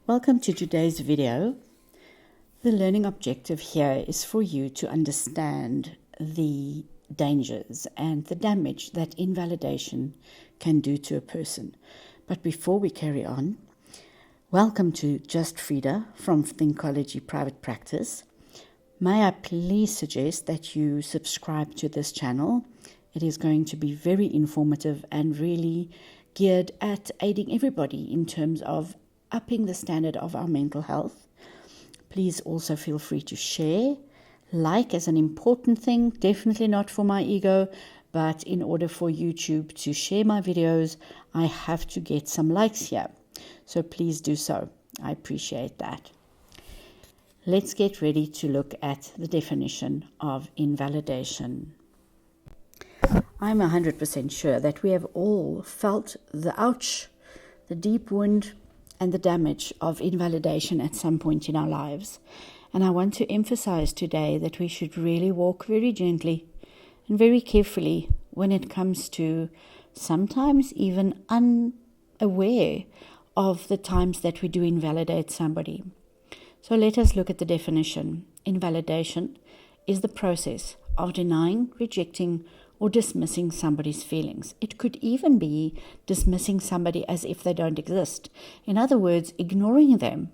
Welcome to today's video. The learning objective here is for you to understand the dangers and the damage that invalidation can do to a person. But before we carry on, welcome to Just Frida from Thinkology Private Practice. May I please suggest that you subscribe to this channel. It is going to be very informative and really geared at aiding everybody in terms of upping the standard of our mental health. Please also feel free to share. Like is an important thing, definitely not for my ego, but in order for YouTube to share my videos, I have to get some likes here. So please do so. I appreciate that. Let's get ready to look at the definition of invalidation. I'm 100% sure that we have all felt the ouch, the deep wound, and the damage of invalidation at some point in our lives. And I want to emphasize today that we should really walk very gently and very carefully when it comes to sometimes even unaware of the times that we do invalidate somebody. So let us look at the definition. Invalidation is the process of denying, rejecting, or dismissing somebody's feelings. It could even be dismissing somebody as if they don't exist. In other words, ignoring them.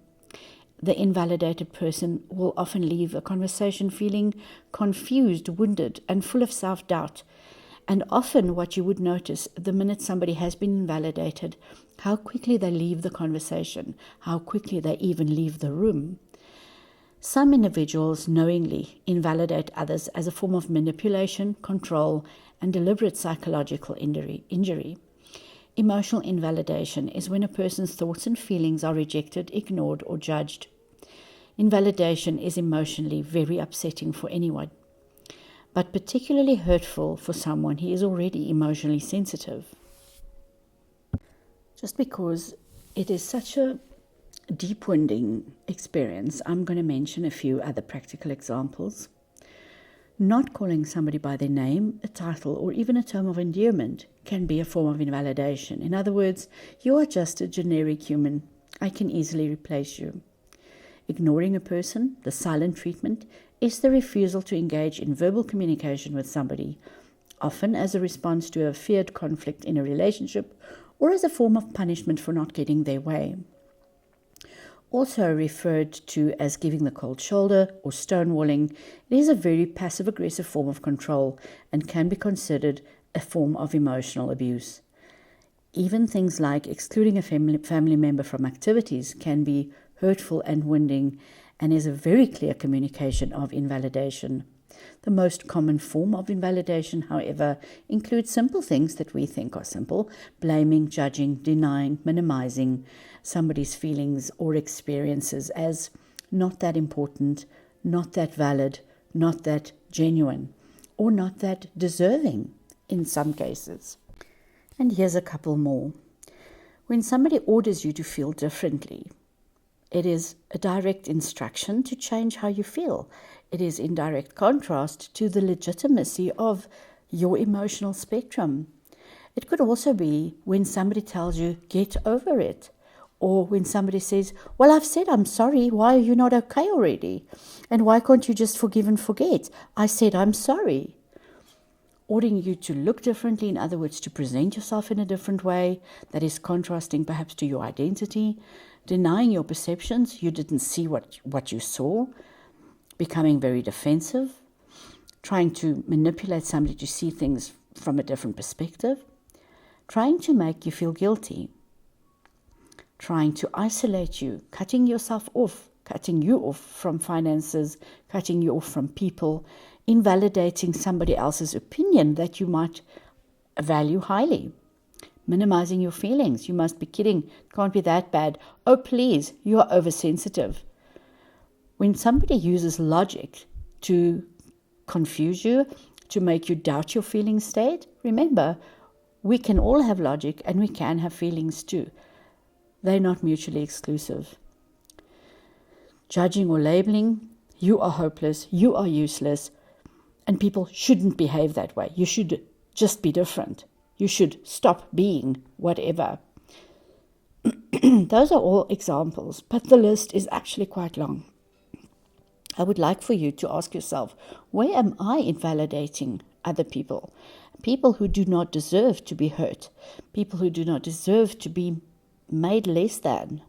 The invalidated person will often leave a conversation feeling confused, wounded, and full of self-doubt. And often what you would notice the minute somebody has been invalidated, how quickly they leave the conversation, how quickly they even leave the room. Some individuals knowingly invalidate others as a form of manipulation, control, and deliberate psychological injury. Emotional invalidation is when a person's thoughts and feelings are rejected, ignored, or judged. Invalidation is emotionally very upsetting for anyone, but particularly hurtful for someone who is already emotionally sensitive. Just because it is such a deep wounding experience, I'm going to mention a few other practical examples. Not calling somebody by their name, a title, or even a term of endearment can be a form of invalidation. In other words, you are just a generic human. I can easily replace you. Ignoring a person, the silent treatment, is the refusal to engage in verbal communication with somebody, often as a response to a feared conflict in a relationship or as a form of punishment for not getting their way. Also referred to as giving the cold shoulder or stonewalling, it is a very passive-aggressive form of control and can be considered a form of emotional abuse. Even things like excluding a family member from activities can be hurtful and wounding and is a very clear communication of invalidation. The most common form of invalidation, however, includes simple things that we think are simple: blaming, judging, denying, minimizing somebody's feelings or experiences as not that important, not that valid, not that genuine, or not that deserving in some cases. And here's a couple more. When somebody orders you to feel differently, it is a direct instruction to change how you feel. It is in direct contrast to the legitimacy of your emotional spectrum. It could also be when somebody tells you, get over it. Or when somebody says, well, I've said I'm sorry, why are you not okay already? And why can't you just forgive and forget? I said I'm sorry. Ordering you to look differently, in other words, to present yourself in a different way that is contrasting perhaps to your identity, denying your perceptions, you didn't see what you saw, becoming very defensive, trying to manipulate somebody to see things from a different perspective, trying to make you feel guilty, trying to isolate you, cutting you off from finances, cutting you off from people, invalidating somebody else's opinion that you might value highly, minimizing your feelings. You must be kidding. It can't be that bad. Oh, please, you are oversensitive. When somebody uses logic to confuse you, to make you doubt your feeling state, remember, we can all have logic and we can have feelings too. They're not mutually exclusive. Judging or labeling, you are hopeless, you are useless, and people shouldn't behave that way. You should just be different. You should stop being whatever. Those are all examples, but the list is actually quite long. I would like for you to ask yourself, where am I invalidating other people? People who do not deserve to be hurt, people who do not deserve to be made less than.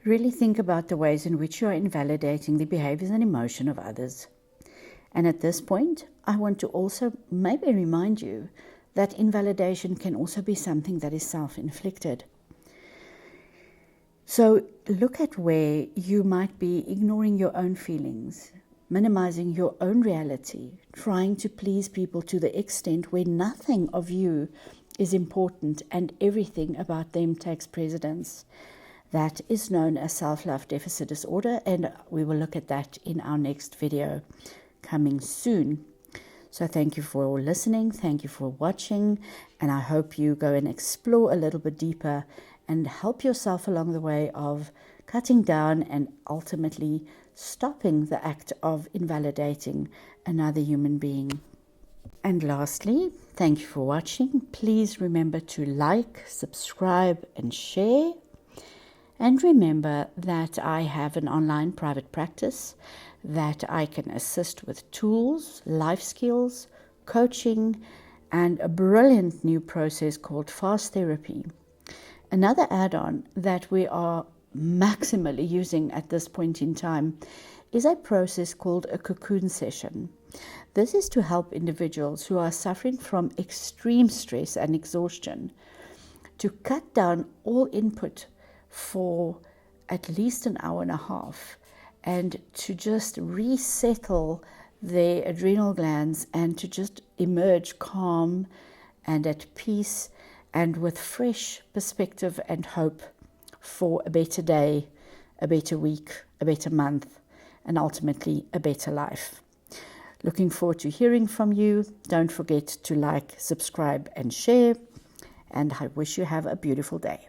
Really think about the ways in which you are invalidating the behaviors and emotion of others. And at this point, I want to also maybe remind you that invalidation can also be something that is self-inflicted. So look at where you might be ignoring your own feelings, minimizing your own reality, trying to please people to the extent where nothing of you is important and everything about them takes precedence. That is known as self-love deficit disorder, and we will look at that in our next video coming soon. So thank you for listening, thank you for watching, and I hope you go and explore a little bit deeper and help yourself along the way of cutting down and ultimately stopping the act of invalidating another human being. And lastly, thank you for watching. Please remember to like, subscribe, and share. And remember that I have an online private practice that I can assist with tools, life skills, coaching, and a brilliant new process called fast therapy. Another add-on that we are maximally using at this point in time is a process called a cocoon session. This is to help individuals who are suffering from extreme stress and exhaustion to cut down all input for at least an hour and a half and to just resettle their adrenal glands and to just emerge calm and at peace and with fresh perspective and hope for a better day, a better week, a better month, and ultimately a better life. Looking forward to hearing from you. Don't forget to like, subscribe, and share. And I wish you have a beautiful day.